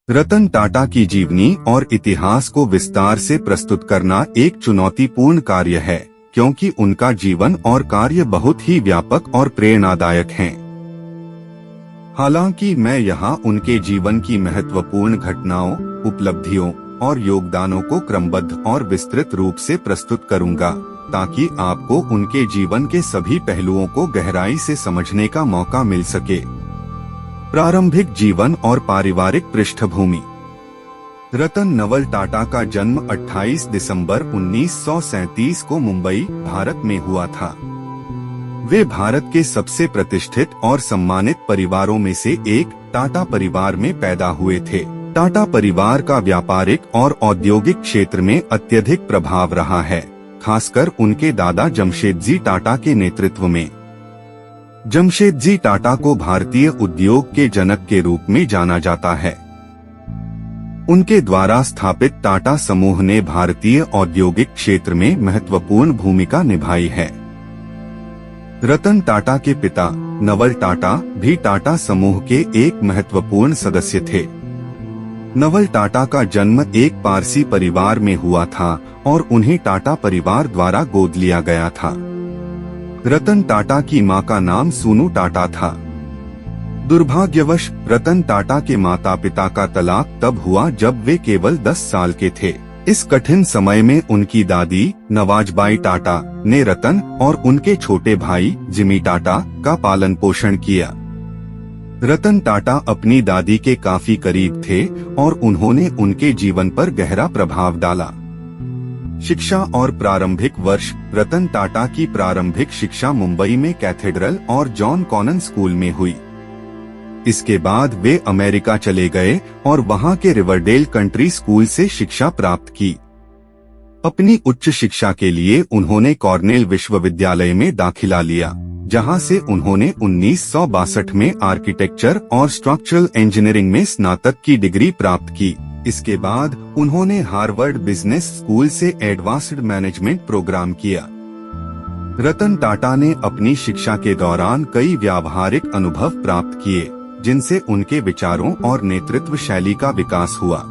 रतन टाटा की जीवनी और इतिहास को विस्तार से प्रस्तुत करना एक चुनौतीपूर्ण कार्य है, क्योंकि उनका जीवन और कार्य बहुत ही व्यापक और प्रेरणादायक हैं। हालांकि मैं यहाँ उनके जीवन की महत्वपूर्ण घटनाओं, उपलब्धियों और योगदानों को क्रमबद्ध और विस्तृत रूप से प्रस्तुत करूंगा, ताकि आपको उनके जीवन के सभी पहलुओं को गहराई से समझने का मौका मिल सके। प्रारंभिक जीवन और पारिवारिक पृष्ठभूमि। रतन नवल टाटा का जन्म 28 दिसंबर 1937 को मुंबई, भारत में हुआ था। वे भारत के सबसे प्रतिष्ठित और सम्मानित परिवारों में से एक टाटा परिवार में पैदा हुए थे। टाटा परिवार का व्यापारिक और औद्योगिक क्षेत्र में अत्यधिक प्रभाव रहा है, खासकर उनके दादा जमशेदजी टाटा के नेतृत्व में। जमशेदजी टाटा को भारतीय उद्योग के जनक के रूप में जाना जाता है। उनके द्वारा स्थापित टाटा समूह ने भारतीय औद्योगिक क्षेत्र में महत्वपूर्ण भूमिका निभाई है। रतन टाटा के पिता नवल टाटा भी टाटा समूह के एक महत्वपूर्ण सदस्य थे। नवल टाटा का जन्म एक पारसी परिवार में हुआ था और उन्हें टाटा परिवार द्वारा गोद लिया गया था। रतन टाटा की मां का नाम सूनू टाटा था। दुर्भाग्यवश रतन टाटा के माता पिता का तलाक तब हुआ जब वे केवल 10 साल के थे। इस कठिन समय में उनकी दादी नवाजबाई टाटा ने रतन और उनके छोटे भाई जिमी टाटा का पालन पोषण किया। रतन टाटा अपनी दादी के काफी करीब थे और उन्होंने उनके जीवन पर गहरा प्रभाव डाला। शिक्षा और प्रारंभिक वर्ष। रतन टाटा की प्रारंभिक शिक्षा मुंबई में कैथेड्रल और जॉन कॉनन स्कूल में हुई। इसके बाद वे अमेरिका चले गए और वहां के रिवरडेल कंट्री स्कूल से शिक्षा प्राप्त की। अपनी उच्च शिक्षा के लिए उन्होंने कॉर्नेल विश्वविद्यालय में दाखिला लिया, जहां से उन्होंने 1962 में आर्किटेक्चर और स्ट्रक्चरल इंजीनियरिंग में स्नातक की डिग्री प्राप्त की। इसके बाद उन्होंने हार्वर्ड बिजनेस स्कूल से एडवांस्ड मैनेजमेंट प्रोग्राम किया। रतन टाटा ने अपनी शिक्षा के दौरान कई व्यावहारिक अनुभव प्राप्त किए, जिनसे उनके विचारों और नेतृत्व शैली का विकास हुआ।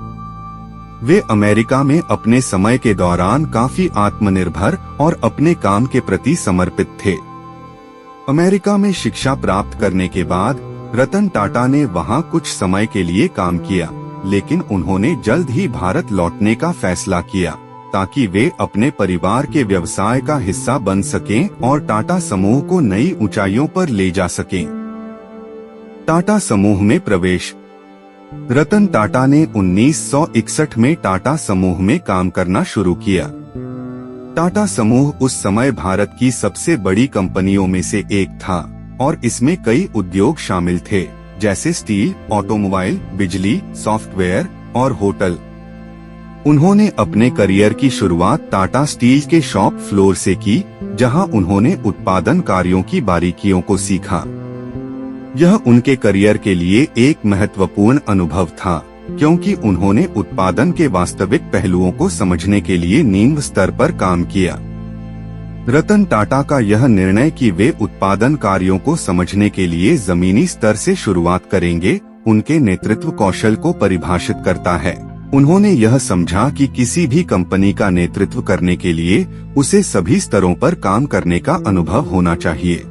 वे अमेरिका में अपने समय के दौरान काफी आत्मनिर्भर और अपने काम के प्रति समर्पित थे। अमेरिका में शिक्षा प्राप्त करने के बाद रतन टाटा ने वहां कुछ समय के लिए काम किया, लेकिन उन्होंने जल्द ही भारत लौटने का फैसला किया, ताकि वे अपने परिवार के व्यवसाय का हिस्सा बन सकें और टाटा समूह को नई ऊंचाइयों पर ले जा सकें। टाटा समूह में प्रवेश। रतन टाटा ने 1961 में टाटा समूह में काम करना शुरू किया। टाटा समूह उस समय भारत की सबसे बड़ी कंपनियों में से एक था और इसमें कई उद्योग शामिल थे, जैसे स्टील, ऑटोमोबाइल, बिजली, सॉफ्टवेयर और होटल। उन्होंने अपने करियर की शुरुआत टाटा स्टील के शॉप फ्लोर से की, जहां उन्होंने उत्पादन कार्यों की बारीकियों को सीखा। यह उनके करियर के लिए एक महत्वपूर्ण अनुभव था, क्योंकि उन्होंने उत्पादन के वास्तविक पहलुओं को समझने के लिए निम्न स्तर पर काम किया। रतन टाटा का यह निर्णय कि वे उत्पादन कार्यों को समझने के लिए जमीनी स्तर से शुरुआत करेंगे, उनके नेतृत्व कौशल को परिभाषित करता है। उन्होंने यह समझा कि किसी भी कंपनी का नेतृत्व करने के लिए उसे सभी स्तरों पर काम करने का अनुभव होना चाहिए।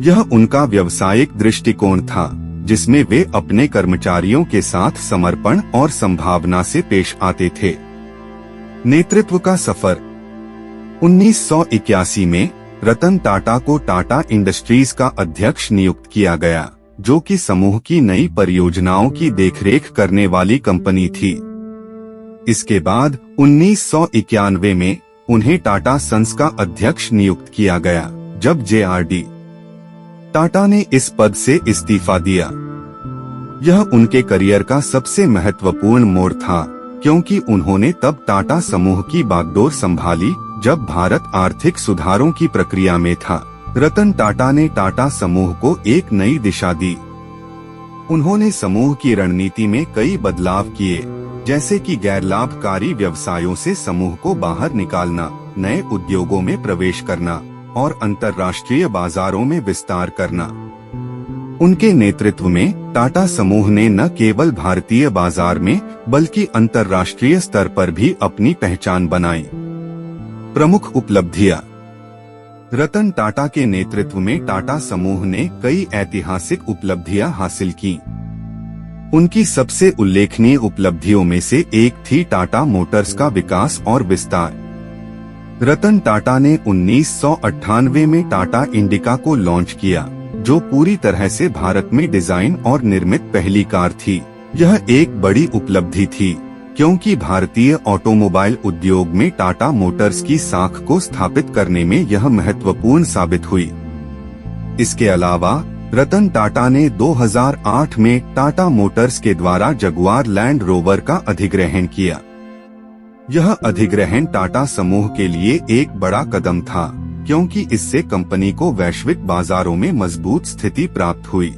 यह उनका व्यावसायिक दृष्टिकोण था, जिसमें वे अपने कर्मचारियों के साथ समर्पण और संभावना से पेश आते थे। नेतृत्व का सफर। 1981 में रतन टाटा को टाटा इंडस्ट्रीज का अध्यक्ष नियुक्त किया गया, जो कि समूह की नई परियोजनाओं की देखरेख करने वाली कंपनी थी। इसके बाद 1991 में उन्हें टाटा सन्स का अध्यक्ष नियुक्त किया गया, जब JRD टाटा ने इस पद से इस्तीफा दिया। यह उनके करियर का सबसे महत्वपूर्ण मोड़ था, क्योंकि उन्होंने तब टाटा समूह की बागडोर संभाली जब भारत आर्थिक सुधारों की प्रक्रिया में था। रतन टाटा ने टाटा समूह को एक नई दिशा दी। उन्होंने समूह की रणनीति में कई बदलाव किए, जैसे कि गैर लाभकारी व्यवसायों से समूह को बाहर निकालना, नए उद्योगों में प्रवेश करना और अंतर्राष्ट्रीय बाजारों में विस्तार करना। उनके नेतृत्व में टाटा समूह ने न केवल भारतीय बाजार में बल्कि अंतर्राष्ट्रीय स्तर पर भी अपनी पहचान बनाई। प्रमुख उपलब्धियां। रतन टाटा के नेतृत्व में टाटा समूह ने कई ऐतिहासिक उपलब्धियां हासिल की। उनकी सबसे उल्लेखनीय उपलब्धियों में से एक थी टाटा मोटर्स का विकास और विस्तार। रतन टाटा ने 1998 में टाटा इंडिका को लॉन्च किया, जो पूरी तरह से भारत में डिजाइन और निर्मित पहली कार थी। यह एक बड़ी उपलब्धि थी क्योंकि भारतीय ऑटोमोबाइल उद्योग में टाटा मोटर्स की साख को स्थापित करने में यह महत्वपूर्ण साबित हुई। इसके अलावा रतन टाटा ने 2008 में टाटा मोटर्स के द्वारा जगुआर लैंड रोवर का अधिग्रहण किया। यह अधिग्रहण टाटा समूह के लिए एक बड़ा कदम था क्योंकि इससे कंपनी को वैश्विक बाजारों में मजबूत स्थिति प्राप्त हुई।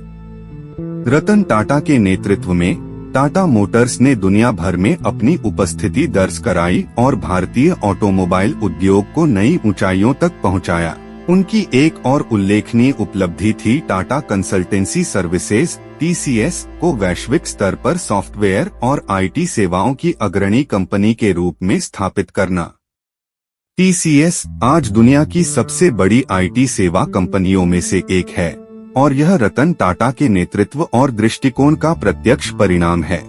रतन टाटा के नेतृत्व में टाटा मोटर्स ने दुनिया भर में अपनी उपस्थिति दर्ज कराई और भारतीय ऑटोमोबाइल उद्योग को नई ऊंचाइयों तक पहुंचाया। उनकी एक और उल्लेखनीय उपलब्धि थी टाटा कंसल्टेंसी सर्विसेज (TCS) को वैश्विक स्तर पर सॉफ्टवेयर और IT सेवाओं की अग्रणी कंपनी के रूप में स्थापित करना। TCS आज दुनिया की सबसे बड़ी IT सेवा कंपनियों में से एक है और यह रतन टाटा के नेतृत्व और दृष्टिकोण का प्रत्यक्ष परिणाम है।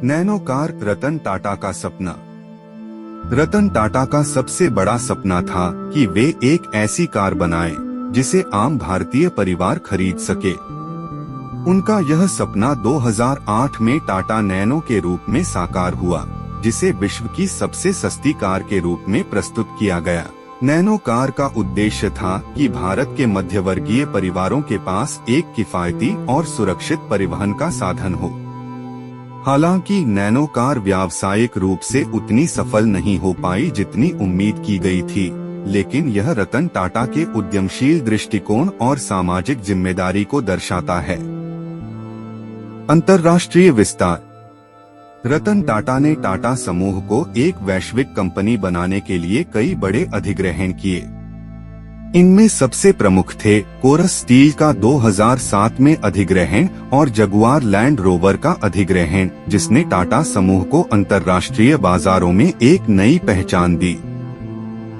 नैनो कार रतन टाटा का सपना। रतन टाटा का सबसे बड़ा सपना था कि वे एक ऐसी कार बनाएं जिसे आम भारतीय परिवार खरीद सके। उनका यह सपना 2008 में टाटा नैनो के रूप में साकार हुआ, जिसे विश्व की सबसे सस्ती कार के रूप में प्रस्तुत किया गया। नैनो कार का उद्देश्य था कि भारत के मध्यवर्गीय परिवारों के पास एक किफायती और सुरक्षित परिवहन का साधन हो। हालांकि नैनो कार व्यावसायिक रूप से उतनी सफल नहीं हो पाई जितनी उम्मीद की गई थी, लेकिन यह रतन टाटा के उद्यमशील दृष्टिकोण और सामाजिक जिम्मेदारी को दर्शाता है। अंतर्राष्ट्रीय विस्तार। रतन टाटा ने टाटा समूह को एक वैश्विक कंपनी बनाने के लिए कई बड़े अधिग्रहण किए। इनमें सबसे प्रमुख थे कोरस स्टील का 2007 में अधिग्रहण और जगुआर लैंड रोवर का अधिग्रहण, जिसने टाटा समूह को अंतर्राष्ट्रीय बाजारों में एक नई पहचान दी।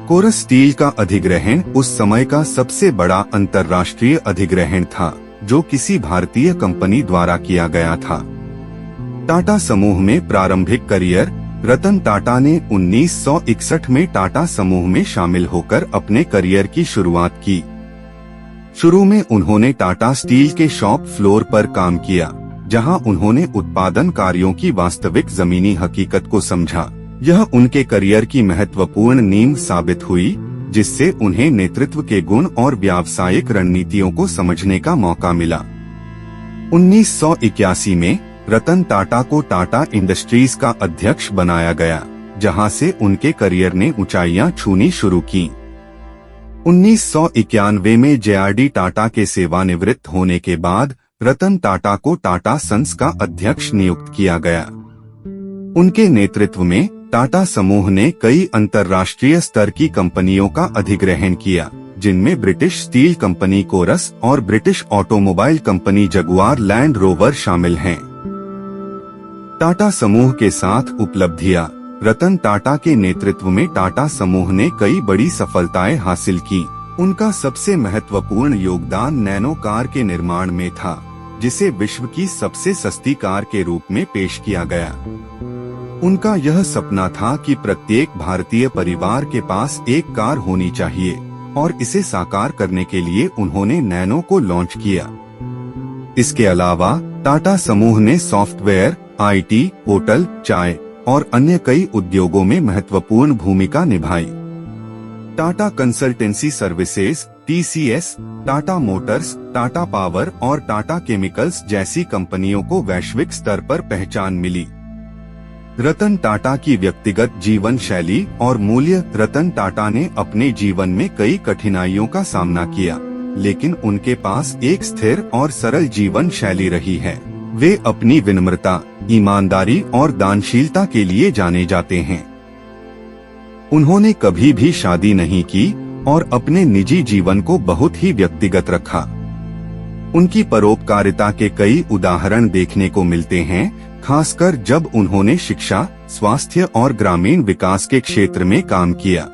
कोरस स्टील का अधिग्रहण उस समय का सबसे बड़ा अंतर्राष्ट्रीय अधिग्रहण था जो किसी भारतीय कंपनी द्वारा किया गया था। टाटा समूह में प्रारंभिक करियर। रतन टाटा ने 1961 में टाटा समूह में शामिल होकर अपने करियर की शुरुआत की। शुरू में उन्होंने टाटा स्टील के शॉप फ्लोर पर काम किया, जहां उन्होंने उत्पादन कार्यों की वास्तविक जमीनी हकीकत को समझा। यह उनके करियर की महत्वपूर्ण नींव साबित हुई, जिससे उन्हें नेतृत्व के गुण और व्यावसायिक रणनीतियों को समझने का मौका मिला। 1981 में रतन टाटा को टाटा इंडस्ट्रीज का अध्यक्ष बनाया गया, जहां से उनके करियर ने ऊंचाइयां छूनी शुरू की। 1991 में JRD टाटा के सेवानिवृत्त होने के बाद रतन टाटा को टाटा सन्स का अध्यक्ष नियुक्त किया गया। उनके नेतृत्व में टाटा समूह ने कई अंतर्राष्ट्रीय स्तर की कंपनियों का अधिग्रहण किया, जिनमें ब्रिटिश स्टील कंपनी कोरस और British automobile company Jaguar land rover शामिल हैं। टाटा समूह के साथ उपलब्धियां। रतन टाटा के नेतृत्व में टाटा समूह ने कई बड़ी सफलताएं हासिल की। उनका सबसे महत्वपूर्ण योगदान नैनो कार के निर्माण में था, जिसे विश्व की सबसे सस्ती कार के रूप में पेश किया गया। उनका यह सपना था कि प्रत्येक भारतीय परिवार के पास एक कार होनी चाहिए और इसे साकार करने के लिए उन्होंने नैनो को लॉन्च किया। इसके अलावा टाटा समूह ने सॉफ्टवेयर, IT, होटल, चाय और अन्य कई उद्योगों में महत्वपूर्ण भूमिका निभाई। Tata consultancy services (TCS), Tata Motors, Tata power और टाटा केमिकल्स जैसी कंपनियों को वैश्विक स्तर पर पहचान मिली। रतन टाटा की व्यक्तिगत जीवन शैली और मूल्य। रतन टाटा ने अपने जीवन में कई कठिनाइयों का सामना किया, लेकिन उनके पास एक स्थिर और सरल जीवन शैली रही है। वे अपनी विनम्रता, ईमानदारी और दानशीलता के लिए जाने जाते हैं। उन्होंने कभी भी शादी नहीं की और अपने निजी जीवन को बहुत ही व्यक्तिगत रखा। उनकी परोपकारिता के कई उदाहरण देखने को मिलते हैं, खासकर जब उन्होंने शिक्षा, स्वास्थ्य और ग्रामीण विकास के क्षेत्र में काम किया।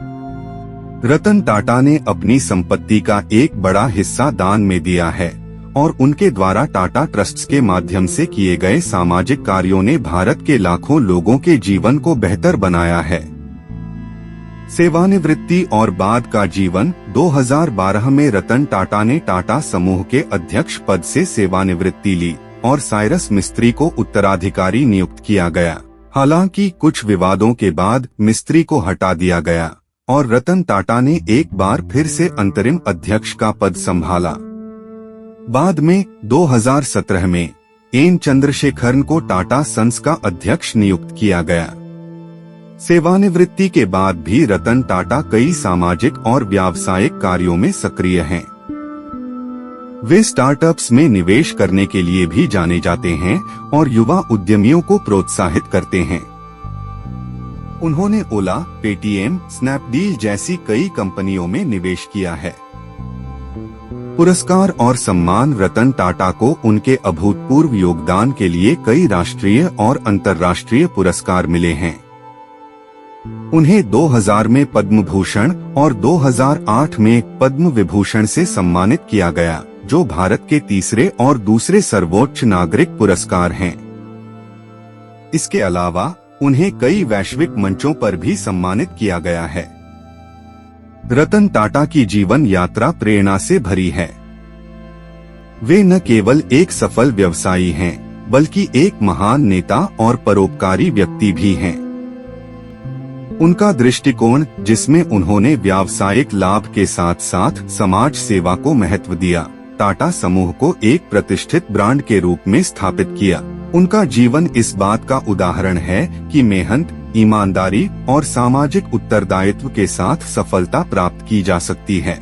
रतन टाटा ने अपनी संपत्ति का एक बड़ा हिस्सा दान में दिया है और उनके द्वारा टाटा ट्रस्ट्स के माध्यम से किए गए सामाजिक कार्यों ने भारत के लाखों लोगों के जीवन को बेहतर बनाया है। सेवानिवृत्ति और बाद का जीवन। 2012 में रतन टाटा ने टाटा समूह के अध्यक्ष पद से सेवानिवृत्ति ली और साइरस मिस्त्री को उत्तराधिकारी नियुक्त किया गया। हालांकि कुछ विवादों के बाद मिस्त्री को हटा दिया गया और रतन टाटा ने एक बार फिर से अंतरिम अध्यक्ष का पद संभाला। बाद में 2017 में एन चंद्रशेखरन को टाटा सन्स का अध्यक्ष नियुक्त किया गया। सेवानिवृत्ति के बाद भी रतन टाटा कई सामाजिक और व्यावसायिक कार्यों में सक्रिय हैं। वे स्टार्टअप्स में निवेश करने के लिए भी जाने जाते हैं और युवा उद्यमियों को प्रोत्साहित करते हैं। उन्होंने ओला, पेटीएम, स्नैपडील जैसी कई कंपनियों में निवेश किया है। पुरस्कार और सम्मान। रतन टाटा को उनके अभूतपूर्व योगदान के लिए कई राष्ट्रीय और अंतर्राष्ट्रीय पुरस्कार मिले हैं। उन्हें 2000 में पद्म भूषण और 2008 में पद्म विभूषण से सम्मानित किया गया, जो भारत के तीसरे और दूसरे सर्वोच्च नागरिक पुरस्कार हैं। इसके अलावा उन्हें कई वैश्विक मंचों पर भी सम्मानित किया गया है। रतन टाटा की जीवन यात्रा प्रेरणा से भरी है। वे न केवल एक सफल व्यवसायी हैं, बल्कि एक महान नेता और परोपकारी व्यक्ति भी हैं। उनका दृष्टिकोण, जिसमें उन्होंने व्यावसायिक लाभ के साथ साथ समाज सेवा को महत्व दिया, टाटा समूह को एक प्रतिष्ठित ब्रांड के रूप में स्थापित किया। उनका जीवन इस बात का उदाहरण है कि मेहनत, ईमानदारी और सामाजिक उत्तरदायित्व के साथ सफलता प्राप्त की जा सकती है।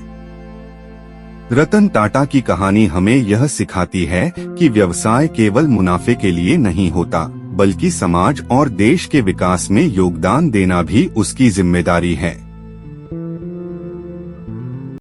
रतन टाटा की कहानी हमें यह सिखाती है कि व्यवसाय केवल मुनाफे के लिए नहीं होता, बल्कि समाज और देश के विकास में योगदान देना भी उसकी जिम्मेदारी है।